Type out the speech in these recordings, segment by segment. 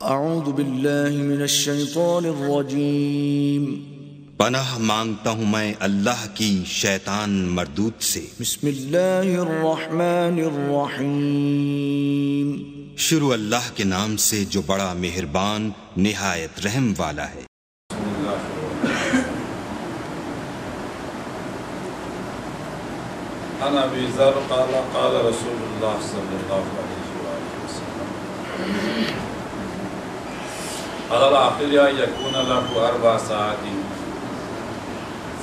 اعوذ باللہ من الشیطان الرجیم پناہ مانگتا ہوں میں اللہ کی شیطان مردود سے۔ بسم اللہ الرحمن الرحیم شروع اللہ کے نام سے جو بڑا مہربان نہایت رحم والا ہے۔ عن ابی ذر قال قال رسول اللہ صلی اللہ علیہ وآلہ وسلم قال العاقل یکون له 4 ساعات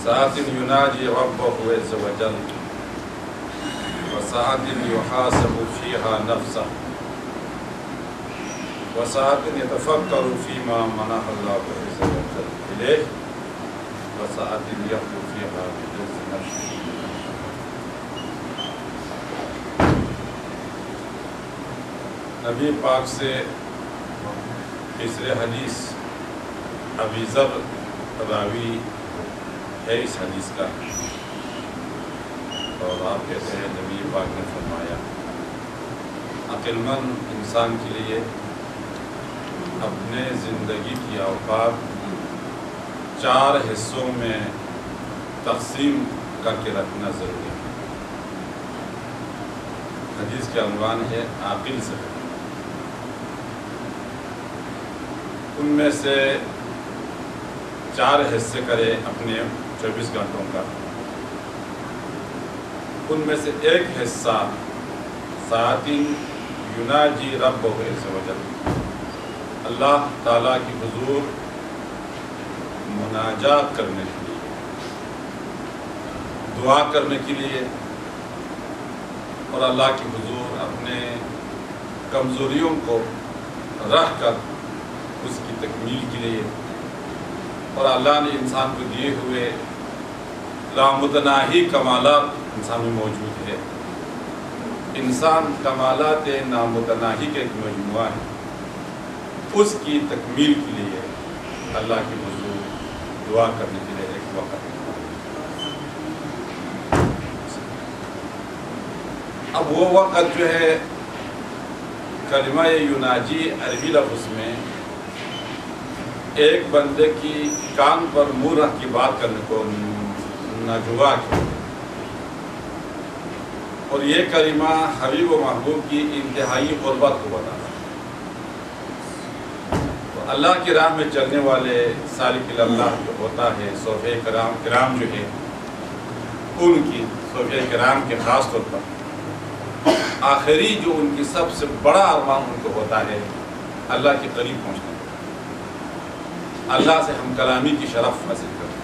ساعات یناجی ربه عز وجل وساعات يحاسب فيها نفسه وساعات يتفكر فيما منح الله عز وجل إليه وساعات يخلو فيها بعز نفسه۔ نبی پاک سے تیسرے حدیث ابی ذر راوی ہے اس حدیث کا، اور آپ کہتے ہیں نبی پاک نے فرمایا عقل مند انسان کے لیے اپنے زندگی کی اوقات 4 حصوں میں تقسیم کر کے رکھنا ضروری ہے۔ حدیث کا عنوان ہے عاقل سے، ان میں سے 4 حصے کرے اپنے 24 گھنٹوں کا، ان میں سے ایک حصہ ساعت یناجی ربہ عز وجل، اللہ تعالیٰ کی حضور مناجات کرنے کے لیے، دعا کرنے کے لیے، اور اللہ کی حضور اپنے کمزوریوں کو رکھ کر اس کی تکمیل کے لیے، اور اللہ نے انسان کو دیے ہوئے لامتناہی کمالات انسان میں موجود ہے۔ انسان کمالات نامتناہی کا ایک مجموعہ ہے، اس کی تکمیل کے لیے اللہ کی حضور دعا کرنے کے لیے ایک وقت ہے۔ اب وہ وقت جو ہے کلمہ یناجی عربی لفظ میں ایک بندے کی کان پر منہ رکھ کے بات کرنے کو نجوا کی، اور یہ کلمہ حبیب و محبوب کی انتہائی قربت کو بتاتا ہے۔ تو اللہ کی راہ میں چلنے والے سالک اللہ جو ہوتا ہے، صوفیہ کرام جو ہے، ان کی صوفیہ کرام کے خاص طور پر آخری جو ان کی سب سے بڑا ارمان ان کو ہوتا ہے اللہ کے قریب پہنچنا، اللہ سے ہم کلامی کی شرف حاصل کرنا۔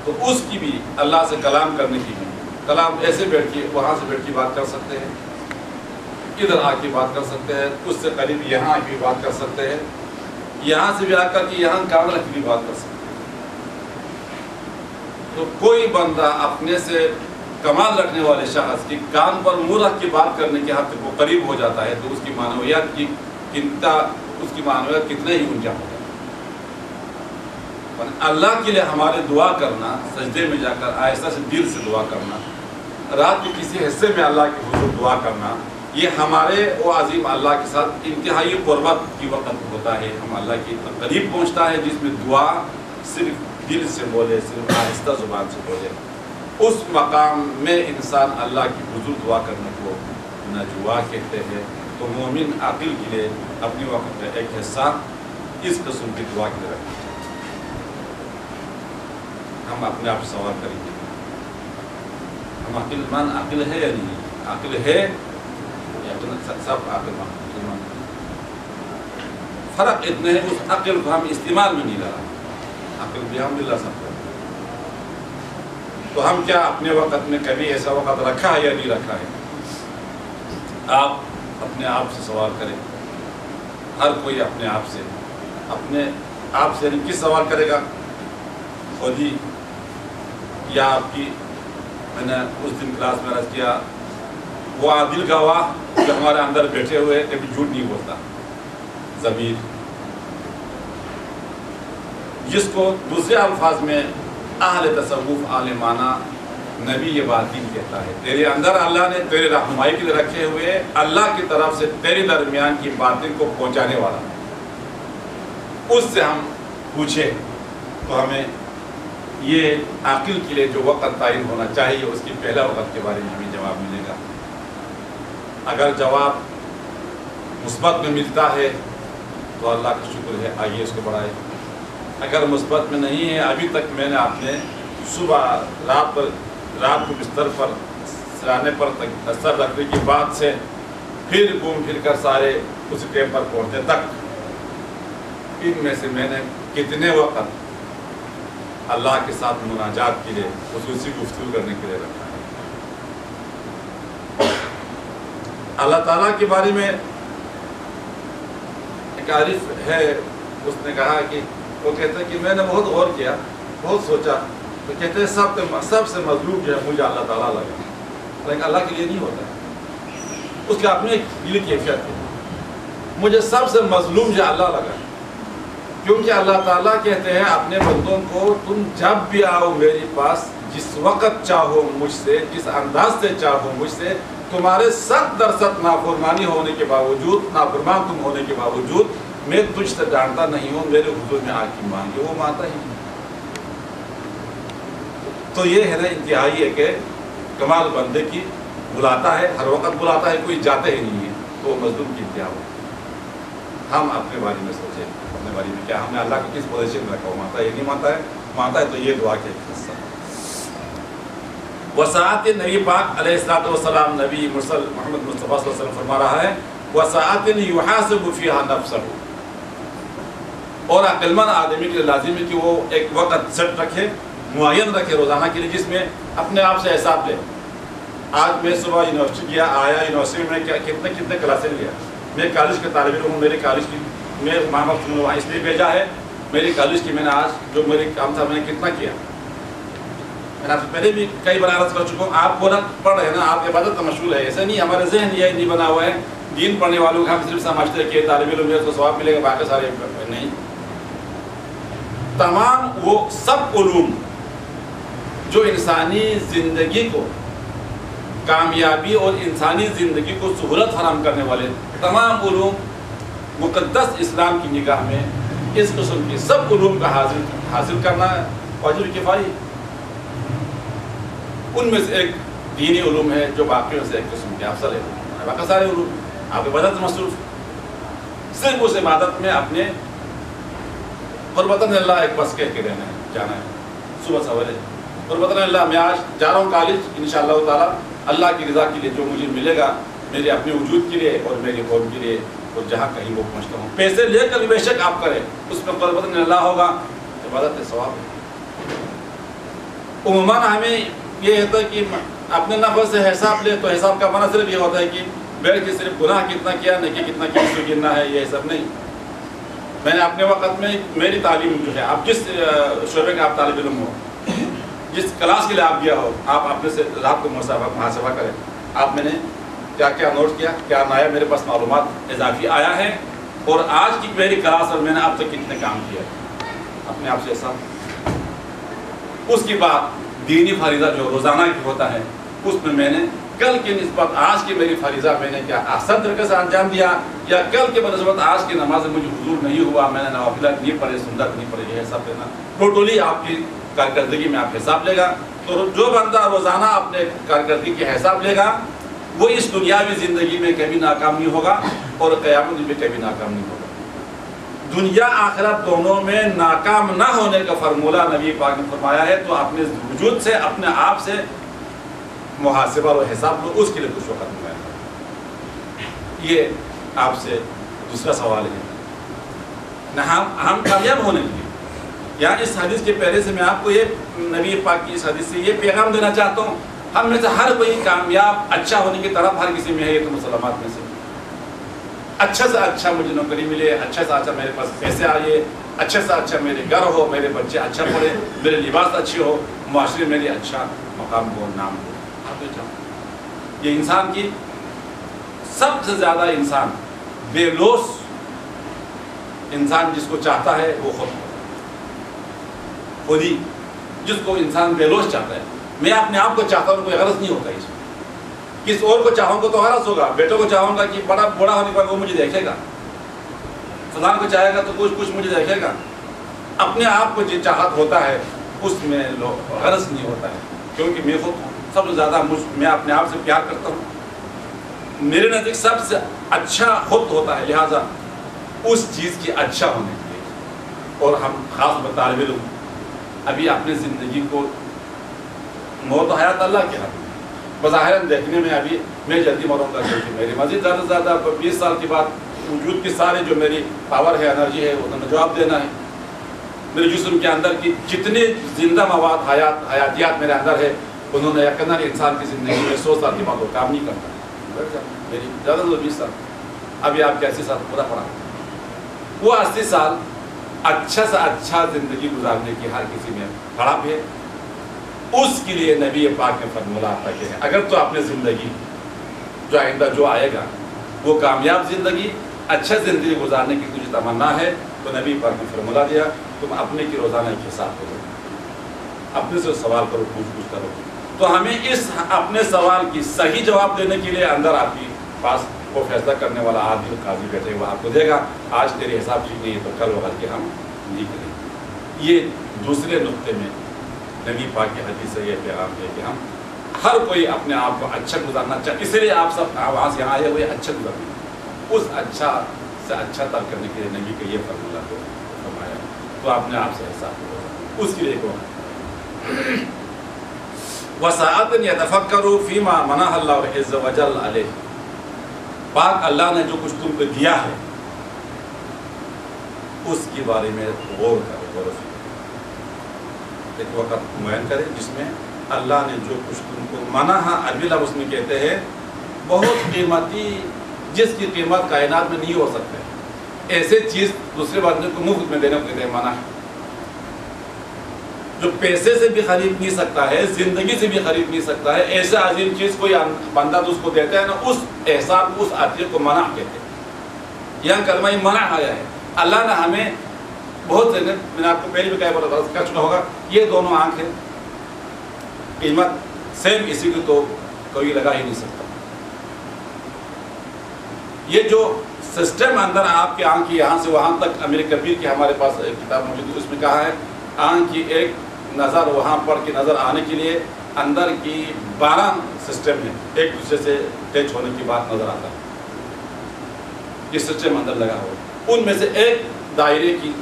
تو اس کی بھی اللہ سے کلام کرنے کی بھی، کلام ایسے بیٹھ کے وہاں سے بیٹھ کے بات کر سکتے ہیں، ادھر آ کے بات کر سکتے ہیں، اس سے قریب یہاں آ کے بات کر سکتے ہیں، یہاں سے بھی آ کر کے یہاں کان رکھ کے بھی بات کر سکتے ہیں۔ تو کوئی بندہ اپنے سے کمال رکھنے والے شخص کی کان پر منہ رکھ کے بات کرنے کے حد تک وہ قریب ہو جاتا ہے، تو اس کی معنویات کی کتنے ہی اونچا ہوگا۔ اللہ کے لیے ہمارے دعا کرنا، سجدے میں جا کر آہستہ سے دل سے دعا کرنا، رات کے کسی حصے میں اللہ کے حضور دعا کرنا، یہ ہمارے وہ عظیم اللہ کے ساتھ انتہائی قربت کی وقت ہوتا ہے، ہم اللہ کی قریب پہنچتا ہے، جس میں دعا صرف دل سے بولے، صرف آہستہ زبان سے بولے۔ اس مقام میں انسان اللہ کی حضور دعا کرنے کو نجوا کہتے ہیں۔ تو مومن عاقل کے لیے اپنی وقت کا ایک حصہ اس قسم کی دعا کے لیے رکھتے ہیں۔ ہم اپنے آپ سے سوال کریں گے، ہم عقل ہے یا نہیں؟ عقل ہے یا سب عقل مند؟ فرق اتنا ہے، اس عقل کو ہم استعمال میں نہیں لا رہا، عقل بھی ہم لا سکتے ہیں۔ تو ہم کیا اپنے وقت میں کبھی ایسا وقت رکھا ہے یا نہیں رکھا ہے؟ آپ اپنے آپ سے سوال کریں، ہر کوئی اپنے آپ سے کس سوال کرے گا؟ خود ہی، یا آپ کی، میں نے اس دن کلاس میں عرض کیا، وہ عادل گواہ جو ہمارے اندر بیٹھے ہوئے کبھی جھوٹ نہیں بولتا، ضمیر، جس کو دوسرے الفاظ میں اہل تصوف عالمانہ نبی یہ بات دین کہتا ہے، تیرے اندر اللہ نے تیرے رہنمائی کے لیے رکھے ہوئے اللہ کی طرف سے تیرے درمیان کی باتیں کو پہنچانے والا، اس سے ہم پوچھے تو ہمیں یہ عاقل کے لیے جو وقت تعین ہونا چاہیے اس کی پہلا وقت کے بارے میں ہمیں جواب ملے گا۔ اگر جواب مثبت میں ملتا ہے تو اللہ کا شکر ہے، آئیے اس کو بڑھائے۔ اگر مثبت میں نہیں ہے، ابھی تک میں نے آپ نے صبح رات کو بستر پر سرانے پر سر رکھنے کی بات سے پھر گھوم پھر کر سارے اس ٹیم پر پہنچنے تک، ان میں سے میں نے کتنے وقت اللہ کے ساتھ مناجات کے لیے، خصوصی گفتگو کرنے کے لیے رکھا ہے۔ اللہ تعالیٰ کے بارے میں ایک عارف ہے، اس نے کہا کہ وہ کہتے ہیں کہ میں نے بہت غور کیا، بہت سوچا، تو کہتے ہیں سب سے مظلوم جو ہے مجھے اللہ تعالیٰ لگا، لیکن اللہ کے لیے نہیں ہوتا ہے، اس کی اپنی ایک دلی کیفیت ہے۔ مجھے سب سے مظلوم جو اللہ لگا، کیونکہ اللہ تعالیٰ کہتے ہیں اپنے بندوں کو تم جب بھی آؤ میرے پاس، جس وقت چاہو مجھ سے، جس انداز سے چاہو مجھ سے، تمہارے 100% نافرمانی ہونے کے باوجود، نافرمان تم ہونے کے باوجود میں تجھ سے ڈانٹتا نہیں ہوں، میرے حضور میں آ کے مانگے، وہ مانتا ہی نہیں۔ تو یہ ہے نا انتہائی ہے کہ کمال بندے کی بلاتا ہے، ہر وقت بلاتا ہے، کوئی جاتے ہی نہیں ہے، تو وہ مظلوم کی انتہا ہو۔ ہم اپنے بارے میں سوچیں، اپنے بارے میں کیا ہم نے اللہ کو کس پوزیشن میں رکھا، وہ مانتا ہے یا نہیں مانتا ہے؟ مانتا ہے تو یہ دعا کے حصہ۔ وساعت نبی پاک علیہ السلام، نبی مرسل محمد مصطفیٰ صلی اللہ علیہ وسلم فرما رہا ہے، وساعت یحاسب فیہا نفسہ، اور عقل مند آدمی کے لازم ہے کہ وہ ایک وقت سیٹ رکھے، معین رکھے روزانہ کے لیے، جس میں اپنے آپ سے حساب لے۔ آج میں صبح یونیورسٹی گیا، آیا یونیورسٹی میں کتنے کلاسیں لیا، میں کالج کے طالب علم ہوں، میرے کالج کی میں ماں باپ نے وہاں اس لیے بھیجا ہے، میری کالج کی میں نے آج جو میرے کام تھا میں نے کتنا کیا۔ میں نے آپ سے پہلے بھی کئی بار عرض کر چکا ہوں، آپ کو نہ پڑھ رہے ہیں نا، آپ عبادت کا مشغول ہے، ایسا نہیں ہمارے ذہن یہ نہیں بنا ہوا ہے دین پڑھنے والوں کا ہم صرف سمجھتے ہیں کہ طالب علم کو ثواب ملے گا، باقی سارے نہیں۔ تمام وہ سب علوم جو انسانی زندگی کو کامیابی اور انسانی زندگی کو سہولت فراہم کرنے والے تمام علوم مقدس اسلام کی نگاہ میں اس قسم کی سب علوم کا حاصل کرنا واجب کفائی۔ ان میں سے ایک دینی علوم ہے جو باقیوں سے ایک قسم کے افضل ہے، باقی سارے علوم آپ عبادت مصروف، صرف اس عبادت میں اپنے قربتاً اللہ ایک بس کہہ کے رہنا ہے، جانا ہے صبح سویرے، قربتاً اللہ میں آج جا رہا ہوں کالج، انشاءاللہ تعالیٰ اللہ کی رضا کے لیے جو مجھے ملے گا میرے اپنے وجود کے لیے اور میرے قوم کے لیے، اور جہاں کہیں وہ پہنچتا ہوں، پیسے لے کر بے شک آپ کریں، اس میں قربتاً اللہ ہوگا، عبادت ثواب ہے۔ عموماً ہمیں یہ ہوتا ہے کہ اپنے نفس سے حساب لے، تو حساب کا معنی صرف یہ ہوتا ہے کہ بیٹھ کے صرف گناہ کتنا کیا، نیکی کتنا کیا، اس کو گننا ہے، یہ سب نہیں۔ میں نے اپنے وقت میں میری تعلیم جو ہے، آپ جس شعبے کے آپ طالب علم ہو، جس کلاس کے لیے آپ گیا ہو، آپ اپنے سے رات کو محاسبہ کریں، آپ میں نے کیا کیا نوٹ کیا، کیا نیا میرے پاس معلومات اضافی آیا ہے، اور آج کی میری کلاس اور میں نے اب تک کتنے کام کیا ہے، اپنے آپ سے حساب۔ اس کے بعد دینی فریضہ جو روزانہ کی ہوتا ہے، اس میں نے کل کی نسبت آج کی میری فریضہ میں نے کیا احسن طریقے سے انجام دیا، یا کل کے بنسبت آج کی نماز مجھے حضور نہیں ہوا، میں نے نوافلات نہیں پڑھے، سنت نہیں پڑھے، یہ حساب لینا ٹوٹلی آپ کی کارکردگی میں آپ حساب لے گا۔ تو جو بندہ روزانہ اپنے کارکردگی کے حساب لے گا، وہ اس دنیاوی زندگی میں کبھی ناکام نہیں ہوگا اور قیامت میں کبھی ناکام نہیں ہوگا۔ دنیا آخرت دونوں میں ناکام نہ ہونے کا فارمولہ نبی پاک نے فرمایا ہے، تو اپنے وجود سے، اپنے آپ سے محاسبہ اور حساب لو، اس کے لیے کچھ وقت ملا ہے۔ یہ آپ سے دوسرا سوال ہے نہ، ہم کامیاب ہونے کے لیے، یا اس حدیث کے پہلے سے میں آپ کو یہ نبی پاک کی اس حدیث سے یہ پیغام دینا چاہتا ہوں، ہم میں سے ہر کوئی کامیاب اچھا ہونے کی طرف ہر کسی میں ہے، یہ تو مسلمات میں سے اچھا سے اچھا مجھے نوکری ملے، اچھا سے اچھا میرے پاس پیسے آئے، اچھا سے اچھا میرے گھر ہو، میرے بچے اچھا پڑھے، میرے لباس اچھے ہو، معاشرے میں میری اچھا مقام ہو، نام ہو۔ یہ انسان کی سب سے زیادہ انسان بے لوث انسان جس کو چاہتا ہے وہ خود ہی، جس کو انسان بے لوث چاہتا ہے میں اپنے آپ کو چاہتا ہوں، کوئی غرض نہیں ہوتا اس میں. کس اور کو چاہوں گا تو غرض ہوگا. بیٹوں کو چاہوں گا کہ بڑا بوڑھا ہونے کے بعد وہ مجھے دیکھے گا، فلان کو چاہے گا تو کچھ مجھے دیکھے گا. اپنے آپ کو جو چاہت ہوتا ہے اس میں غرض نہیں ہوتا ہے، کیونکہ میں خود سب سے زیادہ میں اپنے آپ سے پیار کرتا ہوں. میرے نزدیک سب سے اچھا خود ہوتا ہے، لہٰذا اس چیز کی اچھا ہونے کے لیے. اور ہم خاص طالب علم ابھی اپنی زندگی کو، موت و حیات اللہ کے ہاتھ میں، بظاہر دیکھنے میں ابھی میں جلدی مروں گا، کیونکہ میری مزید زیادہ سے زیادہ 20 سال کے بعد وجود کی ساری جو میری پاور ہے، انرجی ہے، وہ تو جواب دینا ہے. میرے جسم کے اندر کی جتنے زندہ مواد حیاتیات میرے اندر ہے، انہوں نے یقیناً انسان کی زندگی میں 100 سال کے بعد وہ کام نہیں کرتا. میری زیادہ سے 20 سال، ابھی آپ کے 80 سال پورا پڑا. وہ 80 سال اچھا سے اچھا زندگی گزارنے کی ہر کسی میں پڑا ہے. اس کے لیے نبی پاک نے فرمولا آتا کہ اگر تو اپنے زندگی جو آئندہ جو آئے گا وہ کامیاب زندگی، اچھا زندگی گزارنے کی تجھے تمنا ہے، تو نبی پاک نے فرمولا دیا تم اپنے کی روزانہ ایک حساب کرو، اپنے سے سوال کرو، پوچھ کرو. تو ہمیں اس اپنے سوال کی صحیح جواب دینے کے لیے اندر آپ کے پاس وہ فیصلہ کرنے والا عادل قاضی بیٹھے وہ آپ کو دے گا. آج تیرے حساب ٹھیک نہیں ہے تو کل وہ کے ہم نہیں کریں گے. یہ دوسرے نقطے میں نبی پاک کی حدیث سے یہ پیغام ہے کہ ہم ہر کوئی اپنے آپ کو اچھا گزارنا چاہتے، اس لیے آپ سب وہاں سے یہاں آئے ہوئے اچھا گزارنا، اس اچھا سے اچھا تر کرنے کے لیے نبی کا یہ فرمولا فرمایا. تو اپنے آپ سے حساب کرو. اس کے لیے کون وساعت یتفکروا فیما منح اللہ عز وجل علیہ. پاک اللہ نے جو کچھ تم کو دیا ہے اس کے بارے میں غور کرو، غور و فکر. ایک وقت معین کرے جس میں اللہ نے جو کچھ تم کو منح، عربی لفظ میں کہتے ہیں بہت قیمتی، جس کی قیمت کائنات میں نہیں ہو سکتے، ایسے چیز دوسرے بندے کو مفت میں دینے کو کہتے ہیں منح. جو پیسے سے بھی خرید نہیں سکتا ہے، زندگی سے بھی خرید نہیں سکتا ہے، ایسے عظیم چیز کوئی بندہ تو اس کو دیتا ہے نا، اس احسان اس عطیہ کو منح کہتے ہیں. یہاں کلمہ منع آیا ہے. اللہ نے ہمیں بہت سے، میں نے آپ کو پہلے بھی کہا بہت غلط کر چکا ہوگا، یہ دونوں آنکھ ہیں، قیمت سیم اسی کو تو کوئی لگا ہی نہیں سکتا. یہ جو سسٹم اندر آپ کی آنکھ کی یہاں سے وہاں تک، امیر کبیر کی ہمارے پاس ایک کتاب موجود ہے، اس میں کہا ہے آنکھ کی ایک نظر وہاں پر کی نظر آنے کے لیے اندر کی 12 سسٹم ہے، ایک دوسرے سے ٹچ ہونے کی بات نظر آتا ہے. یہ سسٹم اندر لگا ہوا، ان میں سے ایک دائرے کی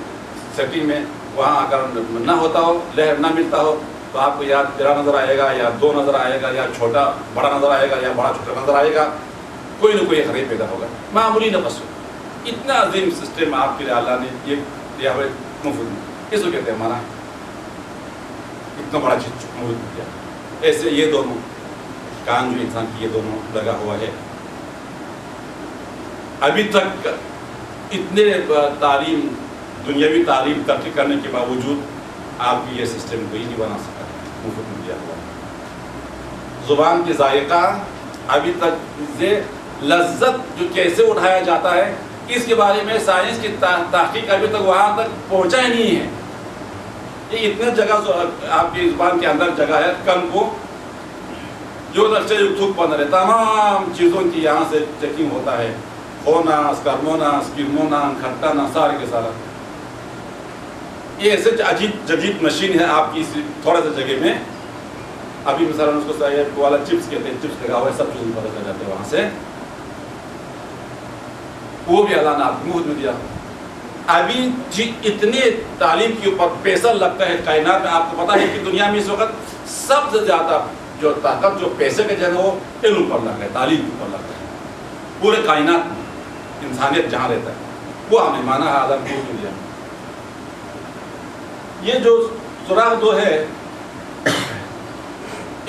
سیٹنگ میں وہاں اگر نہ ہوتا ہو، لہر نہ ملتا ہو، تو آپ کو یا تیرا نظر آئے گا، یا 2 نظر آئے گا، یا چھوٹا بڑا نظر آئے گا، یا بڑا چھوٹا نظر آئے گا. کوئی نہ کوئی خرید پیدا ہوگا، معمولی نہ بس. اتنا عظیم سسٹم آپ کے لیے اللہ نے یہ دیا ہوا مفت میں، اس کو کہتے ہیں ہمارا اتنا بڑا چیز مفت دیا. ایسے یہ دونوں کان جو انسان کی یہ دونوں لگا ہوا ہے. ابھی تک اتنے تعلیم، دنیاوی تعلیم ترقی کرنے کے باوجود آپ کی یہ سسٹم کوئی نہیں بنا سکا، مفت میں دیا ہوا. زبان کے ذائقہ ابھی تک یہ لذت جو کیسے اٹھایا جاتا ہے، اس کے بارے میں سائنس کی تحقیق ابھی تک وہاں تک پہنچا ہی نہیں ہے. یہ اتنے جگہ آپ کی زبان کے اندر جگہ ہے، کن کو جو نقشے تھوک بن رہے تمام چیزوں کی یہاں سے چیکنگ ہوتا ہے، ہونا، اسکرمونا، اسکرمونا، کھٹانا، سارے کے سارا. یہ ایسے عجیب جدید مشین ہے آپ کی تھوڑا سا جگہ میں. ابھی مثلاً اس کو والا چپس کہتے ہیں، چپس لگا ہوا ہے، سب چیزیں پتہ چل جاتے ہیں وہاں سے. وہ بھی اللہ نے آپ کو مفت میں دیا. ابھی اتنے تعلیم کے اوپر پیسہ لگتا ہے کائنات میں. آپ کو پتا ہے کہ دنیا میں اس وقت سب سے زیادہ جو طاقت جو پیسے کے جو ہے وہ علم پر لگتا ہے، تعلیم کے اوپر لگتا ہے. پورے کائنات میں انسانیت جہاں رہتا ہے وہ ہمیں مانا ہے آدم کو دیا. یہ جو سراغ دو ہے،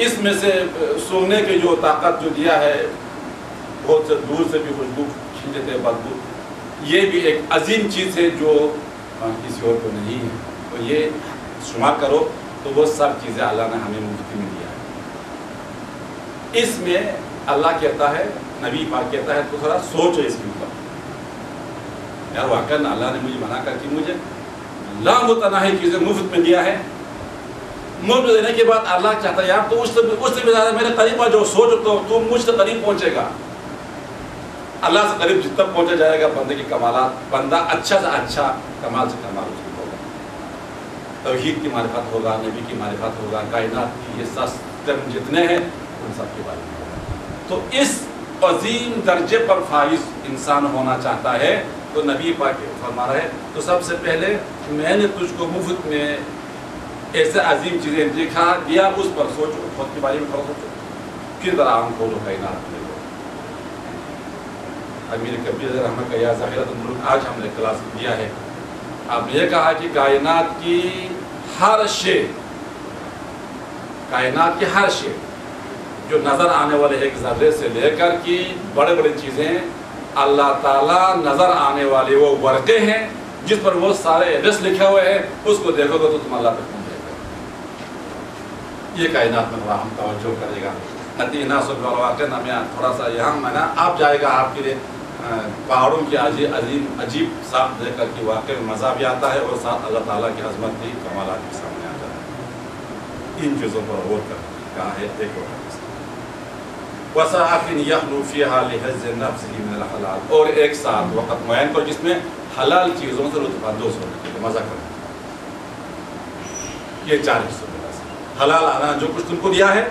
اس میں سے سونگنے کی جو طاقت جو دیا ہے، بہت سے دور سے بھی خوشبو کھینچتے ہیں، بدبو. یہ بھی ایک عظیم چیز ہے جو کسی اور کو نہیں ہے. تو یہ شمار کرو تو وہ سب چیزیں اللہ نے ہمیں مفت میں دیا ہے. اس میں اللہ کہتا ہے، نبی پاک کہتا ہے تو تھوڑا سوچو اس کے اوپر. یار واقعا اللہ نے مجھے منع کر کے مجھے لامتناہی چیزیں مفت میں دیا ہے. مجھ دینے کے بعد اللہ چاہتا ہے یار تو اس سے بھی زیادہ میرے قریب آ جو سوچ تو تم مجھ سے قریب پہنچے گا. اللہ سے قریب جتنا پہنچا جائے گا بندے کی کمالات, بندہ اچھا سے اچھا کمال سے کمال اس کو ہوگا. توحید کی معرفت ہوگا, نبی کی معرفت ہوگا, کائنات کی یہ سسٹم جتنے ہیں ان سب کے بارے میں ہوگا. تو اس عظیم درجے پر فائز انسان ہونا چاہتا ہے تو نبی پاک فرما رہا ہے تو سب سے پہلے میں نے تجھ کو مفت میں ایسے عظیم چیزیں دیا, اس پر سوچو, خود کے بارے میں تھوڑا سوچو, پھر ذرا ہم کھولو کائنات میں. امیر کبیر رحمت کا یا ذخیرۃ الملوک آج ہم نے کلاس دیا ہے. آپ نے یہ کہا کہ کائنات کی ہر شے, کائنات کی ہر شے جو نظر آنے والے ایک ذرے سے لے کر کی بڑے بڑے چیزیں, اللہ تعالیٰ نظر آنے والے وہ ورقے ہیں جس پر وہ سارے ایڈریس لکھے ہوئے ہیں, اس کو دیکھو گے تو تم اللہ تک پہنچ جائے گا. یہ کائنات میں تھوڑا ہم توجہ کرے گا. نتینا سب واقع نہ میں تھوڑا سا یہاں میں نا آپ جائے گا, آپ کے لیے پہاڑوں کی عظیم عجیب ساتھ دیکھ کر کے واقع میں مزہ بھی آتا ہے اور ساتھ اللہ تعالیٰ کی عظمت بھی کمالات کے سامنے آ جاتا ہے. ان چیزوں پر غور کر کہا ہے ایک اور وَسَعَةٍ يَخْلُو فِيهَا لِحِفْظِ نَفْسِهِ مِنَ الْحَلَالِ, اور ایک ساتھ وقت معین کو جس میں حلال چیزوں سے لطف اندوز ہونے کے لیے مزہ کرنا. یہ 4 حصوں میں حلال آنا, جو کچھ تم کو دیا ہے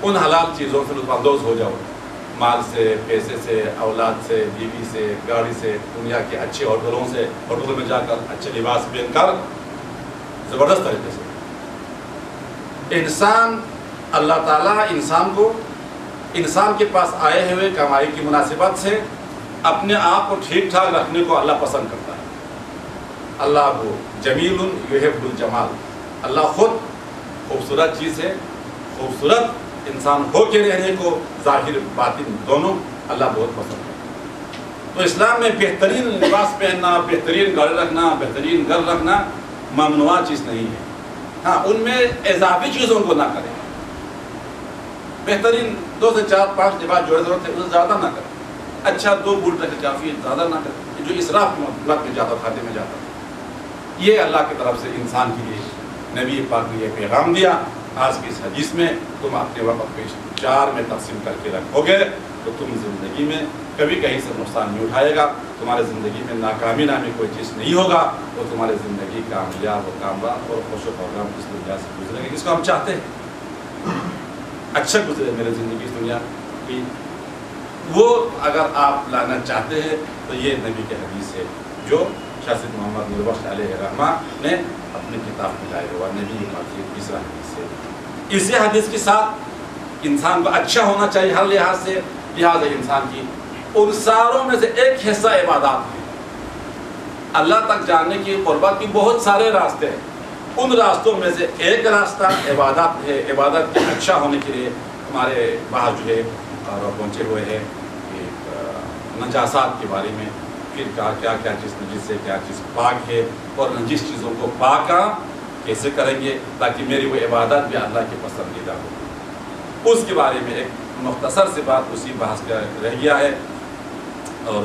ان حلال چیزوں سے لطف اندوز ہو جاؤ, مال سے, پیسے سے, اولاد سے, بیوی سے, گاڑی سے, دنیا کے اچھے ہوٹلوں سے, ہوٹلوں میں جا کر اچھے لباس پہن کر زبردست طریقے سے. انسان, اللہ تعالیٰ انسان کو انسان کے پاس آئے ہوئے کمائی کی مناسبت سے اپنے آپ کو ٹھیک ٹھاک رکھنے کو اللہ پسند کرتا ہے. اللہ کو جمیل یحب الجمال, اللہ خود خوبصورت چیز ہے, خوبصورت انسان ہو کے رہنے کو ظاہر باطن دونوں اللہ بہت پسند کرتا ہے. تو اسلام میں بہترین لباس پہننا, بہترین گاڑی رکھنا, بہترین گھر رکھنا ممنوع چیز نہیں ہے. ہاں ان میں اضافی چیزوں کو نہ کریں, بہترین 2 سے 4 5 لباس جو ضرورت ہے اس سے زیادہ نہ کریں, اچھا 2 بوٹ رکھے کافی, زیادہ نہ کریں جو اسراف میں جاتا, کھاتے میں جاتا. یہ اللہ کی طرف سے انسان کے لیے نبی پاک نے یہ پیغام دیا. آج کی اس حدیث میں تم اپنے وقت کو 4 میں تقسیم کر کے رکھو گے تو تم زندگی میں کبھی کہیں سے نقصان نہیں اٹھائے گا, تمہارے زندگی میں ناکامی نامی کوئی چیز نہیں ہوگا, اور تمہاری زندگی کامیاب و کامران اور خوش و خرم اس دنیا سے گزرے گی جس کو ہم چاہتے ہیں اچھا گزرے میرے زندگی اس دنیا کی. وہ اگر آپ لانا چاہتے ہیں تو یہ نبی کے حدیث ہے جو شاہ سید محمد نوربخش علیہ الرحمہ نے اپنی کتاب میں لائے ہوا نبی پاک کی 3 حدیث ہے. اسی حدیث کے ساتھ انسان کو اچھا ہونا چاہیے ہر لحاظ سے. لہٰذا انسان کی ان ساروں میں سے ایک حصہ عبادات ہے. اللہ تک جانے کی قربت کی بہت سارے راستے ہیں, ان راستوں میں سے ایک راستہ عبادت ہے. عبادت کے اچھا ہونے کے لیے ہمارے باہر جو ہے پہنچے ہوئے ہیں نجاسات کے بارے میں, پھر کیا چیز نجس ہے, کیا چیز پاک ہے, اور نجس چیزوں کو پاکا کیسے کریں گے تاکہ میری وہ عبادت بھی اللہ کے پسندیدہ ہو. اس کے بارے میں ایک مختصر سی بات اسی بحث کا رہ گیا ہے. اور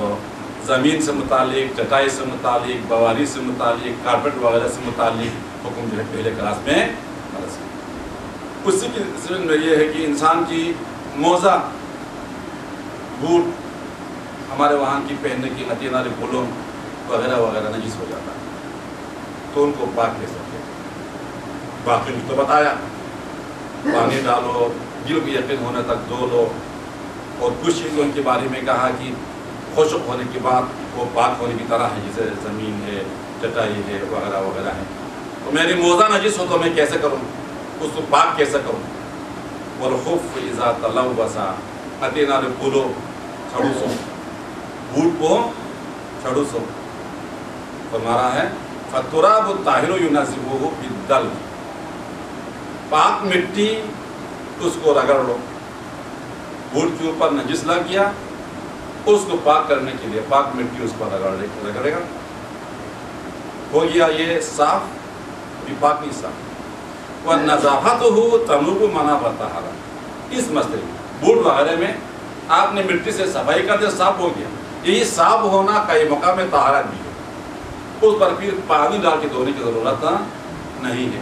زمین سے متعلق, چٹائی سے متعلق, بواری سے متعلق, کارپیٹ وغیرہ سے متعلق حکم جو ہے پہلے کلاس میں درس کیا. اسی کی ضمن میں یہ ہے کہ انسان کی موزہ, بوٹ ہمارے وہاں کی پہننے کی نتیجہ پھولوں وغیرہ وغیرہ نجس ہو جاتا ہے تو ان کو پاک کیسے رکھیں. باقی تو بتایا پانی ڈالو, دل کو یقین ہونے تک دھو لو, اور کچھ چیزوں کے بارے میں کہا کہ خشک ہونے کے بعد وہ پاک ہونے کی طرح ہے, جیسے زمین ہے, چٹائی ہے وغیرہ وغیرہ ہے. تو میری موزہ نجس ہو تو میں کیسے کروں, اس کو پاک کیسے کروں. والخف اذا تلوث اتینا پھولو چھڑو سو, بوٹ کو چھڑو سو فرما رہا ہے. فالتراب الطاہر ینزہہ بالدلو, پاک مٹی اس کو رگڑ لو. بوٹ کے اوپر نجس لگ گیا, اس کو پاک کرنے کے لیے پاک مٹی اس پر رگڑے گا, ہو گیا یہ صاف, بھی پاک نہیں صاف. وَنَزَافَتُهُ تَنُوبُ مَنَابَ الطَّہَارَةِ, اس مسئلے بوٹ وغیرہ میں آپ نے مٹی سے صفائی کر دیا, صاف ہو گیا. یہی صاف ہونا کئی مقام طہارت بھی ہے, اس پر پھر پانی ڈال کے دھونے کی ضرورت نہیں ہے.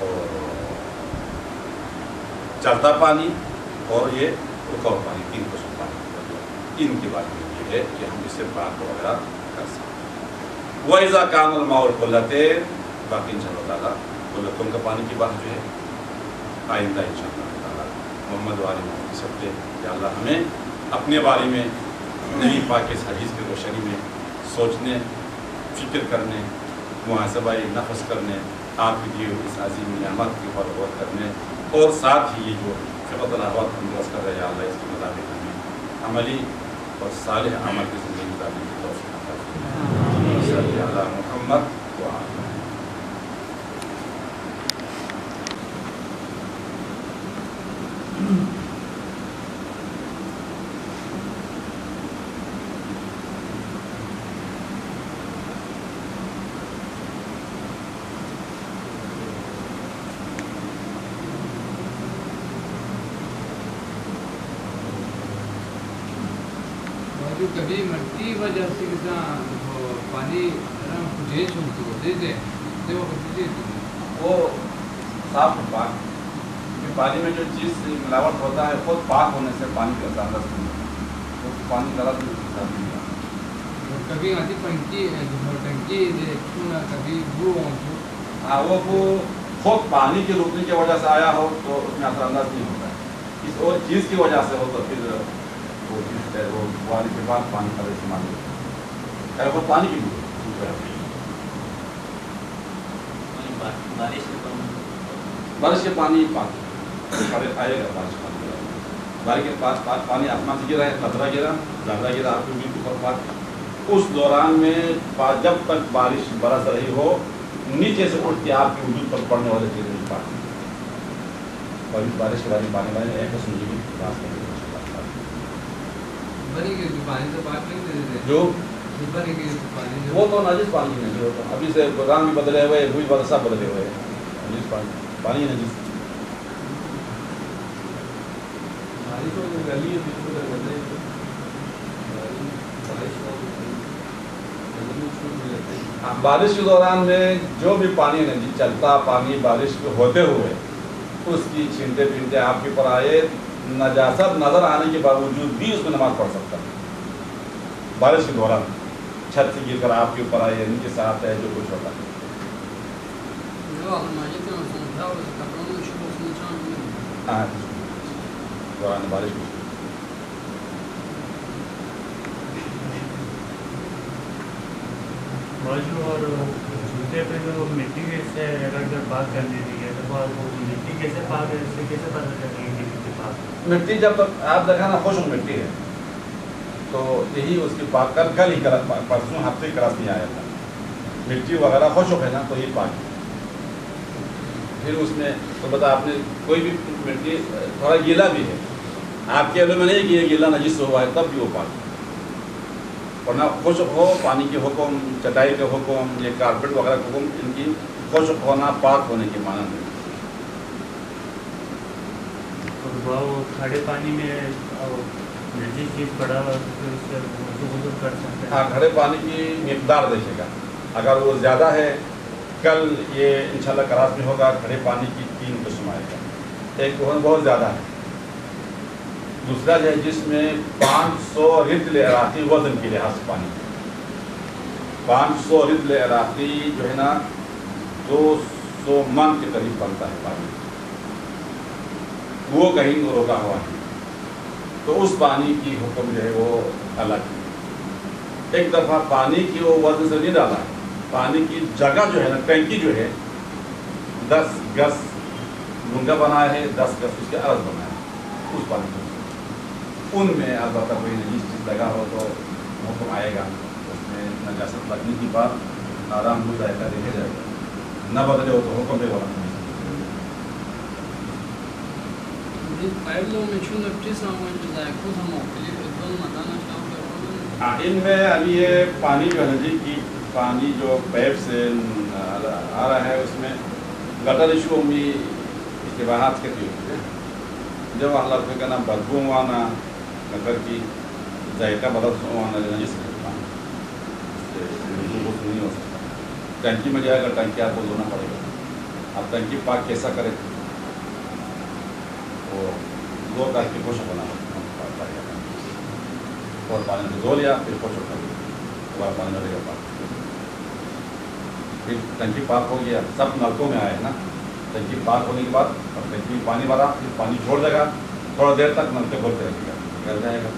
اور چلتا پانی اور یہ رکا ہوا پانی، 3 قسم پانی، ان کے بارے میں یہ ہے کہ ہم اس سے پاک وغیرہ کر سکتے ہیں۔ وَإِذَا كَانَ الْمَاءُ الْقُلَّتَيْنِ، باقی انشاءاللہ تعالیٰ قلتوں کا پانی کی بات جو ہے آئندہ انشاءاللہ تعالیٰ محمد والی محمد سب کے کہ اللہ ہمیں اپنے بارے میں نبی پاک کے حدیث کی روشنی میں سوچنے، فکر کرنے، محاسبہ نفس کرنے، آپ کی دیے ہوئی اس عظیم نعمت کی غور کرنے، اور ساتھ ہی یہ جو فقط الحوات ہم درست کر رہے ہیں اللہ اس کے مطابق ہمیں عملی اور صالح عمل کی زندگی گزارنے کی توفیق عطا فرمائے۔ صلی اللہ علی محمد وعلی جو کبھی مٹی وجہ سے پانی جیچ ہوتی ہوتے تھے وہ صاف اور پاک، پانی میں جو چیز ملاوٹ ہوتا ہے خود پاک ہونے سے پانی کا زیادہ وہ پانی غلط نہیں ہوتا۔ کبھی آتی ٹنکی کبھی ہاں وہ خود پانی کی روکنے کی وجہ سے آیا ہو تو اس میں اثر انداز نہیں ہوتا ہے، کسی اور چیز کی وجہ سے ہو تو پھر وہ چیز ہے وہ بواری کے بعد پانی کا استعمال ہوتا ہے، وہ پانی کی بارش کے پانی پاک آئے گا، بارش کے پاس پانی آسمان سے گرا ہے، قطرہ گرا، زیادہ گرا، آپ کو بالکل پاک۔ اس دوران میں جب تک بارش برس رہی ہو نیچے سے اٹھ کے آپ کے وجود پر پڑنے والے چیزیں نہیں پاک، اور اس بارش کے بعد پانی والے ایک قسم کی بات کریں جو وہ تو نجس پانی نہیں ہوتا، ابھی سے رنگ بھی بدلے ہوئے، بوجھ بدل سب بدلے ہوئے، نجس پانی نجس بارش کے دوران میں جو بھی پانی نجس چلتا پانی بارش کے ہوتے ہوئے اس کی چھینٹے پینٹے آپ کے پر آئے، نجاست نظر آنے کے باوجود بھی اس میں نماز پڑھ سکتا ہے۔ بارش کے دوران چھت سے گر کر آپ کے اوپر آئے، نیچے سے آتا ہے، جو کچھ ہوتا ہے دوران بارش میں موضوع اور جوتے پہ جو مٹی سے اگر بات کر لی ہے تو وہ مٹی کیسے پاک ہے، اس سے کیسے پتہ چلے گی کہ مٹی پاک ہے؟ مٹی جب تک آپ دیکھا نا خشک مٹی ہے تو یہی اس کی پاک کل ہی پرسوں ہفتے کلاس نہیں آیا تھا، مٹی وغیرہ خشک ہے نا تو یہ پاک ہے۔ پھر اس میں تو بتا آپ نے کوئی بھی مٹی تھوڑا گیلا بھی ہے، آپ کے علم میں نہیں کہ یہ گیلا نجس ہوا ہے تب بھی وہ پاک ہے، ورنہ خشک ہو پانی کے حکم، چٹائی کے حکم، یہ کارپیٹ وغیرہ کے حکم، ان کی خشک ہونا پاک ہونے کے معنی نہیں۔ وہ کھڑے پانی میں نجیس چیز پڑا تو پھر اس سے وضو کر سکتے ہیں؟ ہاں کھڑے پانی کی مقدار دیکھے گا، اگر وہ زیادہ ہے، کل یہ انشاءاللہ کلاس میں ہوگا، کھڑے پانی کی 3 قسم آئے گا، ایک بہت زیادہ ہے، دوسرا جو ہے جس میں 500 رطل عراقی وزن کے لحاظ سے پانی، 500 رطل عراقی جو ہے نا 200 من کے قریب بنتا ہے پانی، وہ کہیں روکا ہوا ہے تو اس پانی کی حکم جو ہے وہ الگ ہے۔ ایک دفعہ پانی کی وہ وزن سے نہیں ڈالا ہے، پانی کی جگہ جو ہے نا ٹینکی جو ہے 10 گز ڈونگا بنایا ہے، 10 گز اس کے عرض بنایا ہے، اس پانی کو ان میں البتہ کوئی نجیس چیز لگا ہو تو حکم آئے گا، اس میں نجاست لگنے کی بات آرام ہو جائے گا، دیکھا جائے گا، نہ بدلے ہو تو حکم دے والا نہیں۔ ان میں ابھی یہ پانی جو ہے جی کی پانی جو پیپ سے آ رہا ہے اس میں گٹر ایشو بھی اشتباہات کے ہوتے ہیں، جب اللہ کا نام بدبو آنا گٹر کی ذائقہ بدل آنا لینا جس نہیں ہو سکتا، ٹنکی میں جائے گا ٹنکی آپ کو دھونا پڑے گا، اب ٹنکی پاک کیسا کرے؟ وہ دو کر کے خوش بنا اور پانی میں دھو لیا، پھر خوش کر دیا، دوبارہ پانی میں رہے گا پاک، پھر ٹنکی پاک ہو گیا. سب نلکوں میں آئے نا. ٹنکی پاک ہونے کے بعد اب ٹنکی میں پانی بھرا، پھر پانی چھوڑ دے گا، تھوڑا دیر تک نل کے کھولتے رہے گا، نکل جائے گا.